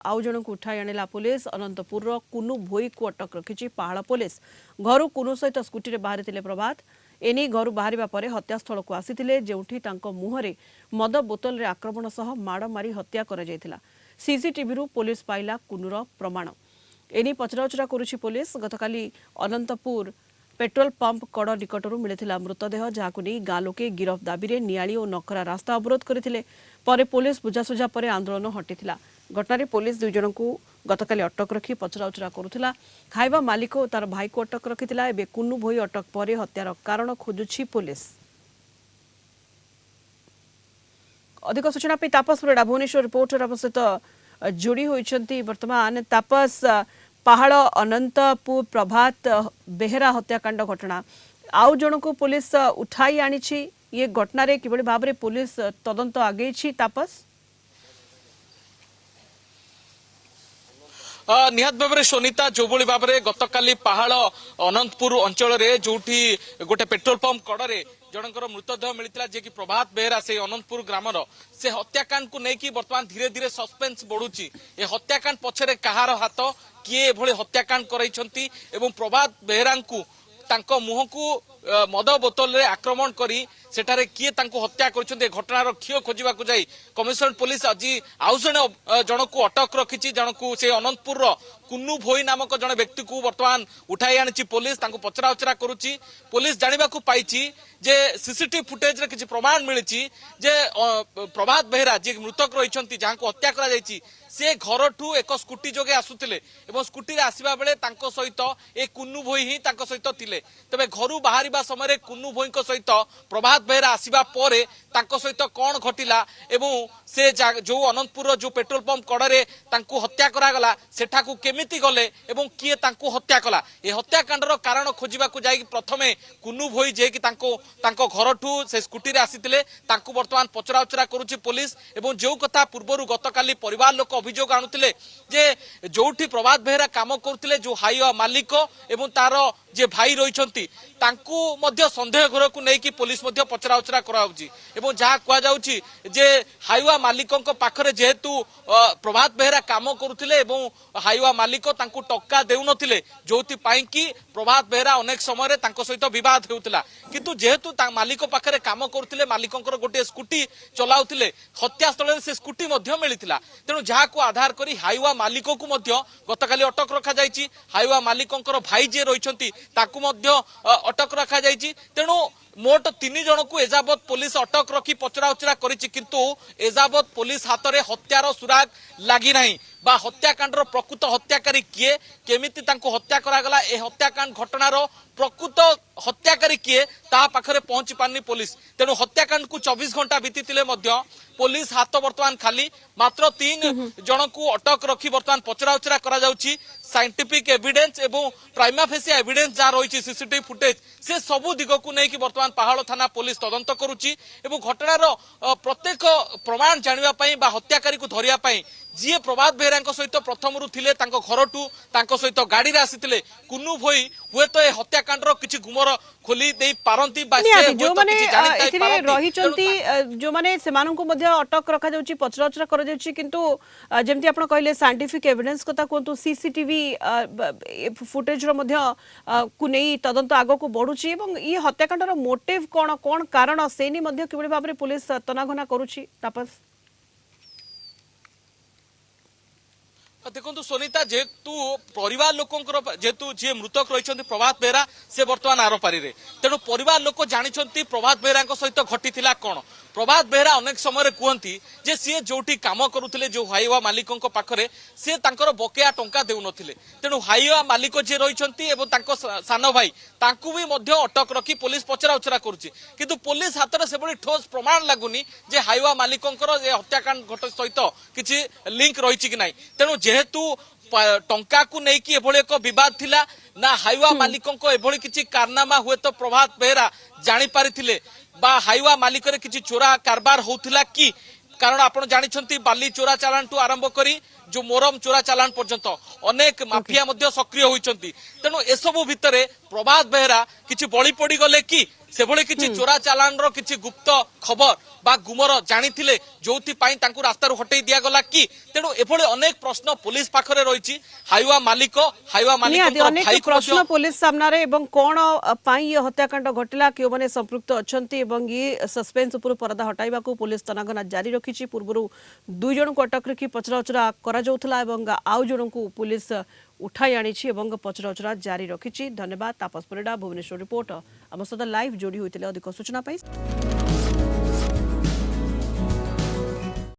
आउ जन को उठाई आनिला पुलिस। अनंतपुर कुनु भोई को अटक रखी पाहाड़ पुलिस। घर कुनु सहित स्कूटी बाहरी प्रभात एनी घर बाहर पर हत्यास्थल को आसी जो मुहरे मद बोतल रे आक्रमण सह माड़ मारी हत्या कर सीसीटीवी पुलिस पाइला कुनुर प्रमाण। एनी पचराउचरा करुछि पुलिस। गतकाली अनंतपुर पेट्रोल पंप कड़ निकटरू मिलता मृतदेह जहां नहीं गाँ लोके गिरफ दाबी में नियाली और नखरा रास्ता अवरोध करते पुलिस बुझासुझा पर आंदोलन हटिला। घटना पुलिस दुई जन को गतकाली अटक रखी पचराउचरा करुला। खाइबा मालिक और तार भाई को अटक रखिथिला। एबे कुन्नू भोई अटक पर हत्यार कारण खोजुछि पुलिस। अधिक सूचना पे तापस परिडा भुवनेश्वर रिपोर्टर आप सहित जोड़ी होइछंती। वर्तमान तापस पहाड़ अनंतपुर प्रभात बेहेरा हत्याकांड घटना आउ जन को पुलिस उठाई आनी ये घटना रे किबळे भाव रे पुलिस तदंत आगे तापस निहात भाव में सोनिता जो भाव में गतकाली पहाड़ अनंतपुर अंचल जो गोटे पेट्रोल पंप कड़े जनकर मृतदेह मिलता जे कि प्रभात बेहेरा से अनंतपुर ग्रामर से हत्याकांड को लेकिन बर्तमान धीरे धीरे सस्पेंस बढ़ुची। ए हत्याकांड पछरे कहार हाथ किए एभली हत्याकांड करैछंती एवं प्रभात बेहेरा को तांको मुह को मद बोतल रे आक्रमण करी सेठारे किए तांको हत्या करछन्ते घटनार क्षय खोजिबा को जाई कमिशनरेट पुलिस आज आउ जन को अटक रखिछि। जन को से अनंतपुर कुन्नू भोई नामक जन व्यक्ति को वर्तमान उठाई आनिछि पुलिस। तांको पचराउचरा करुछि। पुलिस जानिबा को पाइछि जे सीसीटीवी फुटेज रे किछि प्रमाण मिलिछि जे प्रभात बेहेरा जे मृतक रहिछन्ती जहां को हत्या करा जाइछि से घर ठू एक स्कूटी जोगे आसुतिले एवं स्कूटी रे आसीबा बेले तांको सहित ए कुन्नू भोई ही तांको सहित थिले। तबे घरु बाहरिबा समय कुन्नू भोई को सहित प्रभात बेहेरा आसीबा परे तांको सहित कोन घटिला एवं से जो अनंतपुर जो पेट्रोल पंप कड़े तांको हत्या करा गला सेठा को केमिति गले एवं किए तांको हत्या कला ए हत्याकांडर कारण खोजिबा को जाई प्रथमे कुन्नू भोई जे कि तांको घर ठू से स्कूटी रे आसीतिले तांको वर्तमान पचराउचरा करूछि पुलिस। एवं जो कथा पूर्वरु गतकाली परिवार लोक अभियोग आणुतिले जे जोठी प्रभात बेहेरा काम करथिले जो हाईवा मालिक एवं तार जे भाई रहिछंती तांको मध्य संदेह घर को लेकिन पुलिस मध्य पचराउचरा कराउछि एवं जहा कुआ जाउछि जे हाईवा मालिकंक पाखरे जेहेतु प्रभात बेहेरा काम करुथिले एवं हाईवा मालिक तांको टक्का देउनथिले जोति पाई कि प्रभात बेहेरा अनेक समय तांको सहित विवाद हेउतिला किंतु जेहेतु मालिक पाखरे काम करुथिले मालिकंकर गोटे स्कूटी चलाउथिले हत्यास्थल से स्कूटी मध्य मिलिथिला। तेणु जहा को आधार करी हाईवा मालिक को मध्य गतकाली अटक रखा जाइछि। हाईवा मालिकंकर भाई जे रहिछंती ताकू मध्य अटक रखा जाइछि। तेणु मोट 3 जन को एजाबत पुलिस अटक रखी पचराउचरा करिछि किंतु एजाबत पुलिस हाथ में हत्यार सुराग लगी नहीं बा हत्याकांडर प्रकृत हत्याकारी किए केमिति तांको हत्या करागला ए हत्याकांड घटनार प्रकृत हत्याकारी किए ता पाखरे पहुंची पारनी पुलिस। तेणु हत्याकांड को 24 घंटा बीतीतिले मध्य पुलिस हाथ वर्तमान खाली मात्र 3 जन को अटक रखी वर्तमान पचराउचरा करा जाउछि। साइंटिफिक एविडेंस एवं प्राइमा फेसी एविडेंस जहाँ रही सीसीटीवी फुटेज से सबू दिग को लेकिन वर्तमान पहाड़ थाना पुलिस तदंत करुच्ची एवं घटनार प्रत्येक प्रमाण जानापी हत्याकारी को धरियापी जी प्रभात बेहेरा सहित प्रथम थिले घर टू सहित गाड़ी आसी कुन्नू भोई हुए तो ये हत्याकांडर किसी गुमर खोली दे पारंती जो माने अटक रखा जाउची पचराउचरा करा जाउची किंतु जेमती आपण कहले साइंटिफिक एविडेंस कथा कोंतु सीसीटीवी फुटेज रो मध्य को नहीं तदंत आगो को बढ़ुची एवं ये हत्याकांडर मोटिव कोन कोन कारण सेनी मध्य किबळे भाबरे पुलिस तनाघना करूची तापस देखो सोनिता जेहेतु परिवार लोकंकर जेहेतु जी मृतक रही प्रभात बेहेरा से बर्तमान आरपारी तेणु परिवार लोक जानी प्रभात बेहेरा सहित घटी कौन प्रभात बेहेरा अनेक समय कहती जे सी जो काम करुले जो हाईवा मालिकों पाखरे सी बकेया टंका देउन तेणु हाईवा मालिक जी रही सान भाई भी अटक रखी पुलिस पचराउचरा करुच्ची पुलिस हाथ में से ठोस प्रमाण लगुनि जे हाईवा मालिकों हत्याकांड सहित किसी लिंक रही कि ना। तेणु जेहेतु टंका को लेकिन एभली एक विवाद थिला ना हाईवा मालिकों एभली किसी कारनामा हुए तो प्रभात बेहेरा जानी पारिथिले बा हाईवा मालिक किसी चोरा कारबार होउथिला कि कारण आपण जानिछंती बाली चोरा चालान टू आरंभ करी जो मोरम चोरा चालान पर्यंत अनेक माफिया मध्य सक्रिय होइचंती तेणु एसबू भितर प्रभात बेहरा किछि बळी पड़ी गले कि सेभଳି କିଛି ଚୋରା ଚାଲାଣର କିଛି ଗୁପ୍ତ ଖବର ବା ଗୁମର ଜାଣିଥିଲେ ଯୋଉଥିପାଇଁ ତାଙ୍କୁ ରାସ୍ତାରୁ ହଟେଇ ଦିଆଗଲା କି ତେଣୁ ଏଭଳି ଅନେକ ପ୍ରଶ୍ନ ପୋଲିସ ପାଖରେ ରହିଛି ହାଇୱା ମାଲିକଙ୍କର ଅନେକ ଭାଇକୁ ପ୍ରଶ୍ନ ମଧ୍ୟ ପୋଲିସ ସାମ୍ନାରେ ଏବଂ କଣ ପାଇଁ ଏ ହତ୍ୟାକାଣ୍ଡ ଘଟିଲା କେଉଁମାନେ ସମ୍ପୃକ୍ତ ଅଛନ୍ତି ଏବଂ ଏ ସସ୍ପେନ୍ସ ଉପରୁ ପରଦା ହଟାଇବାକୁ ପୋଲିସ ତନାଘନା ଜାରି ରଖିଛି ପୂର୍ବରୁ 2 ଜଣଙ୍କୁ ଅଟକ ରଖି ପଚରାଉଚରା କରାଯାଉଥିଲା ଏବଂ ଆଉ ଜଣଙ୍କୁ ପୋଲିସ उठाई आनी और पचराउचरा जारी रखी। धन्यवाद तापस परिडा भुवनेश्वर रिपोर्ट आम सहित लाइव जोड़ी होते अधिक सूचना।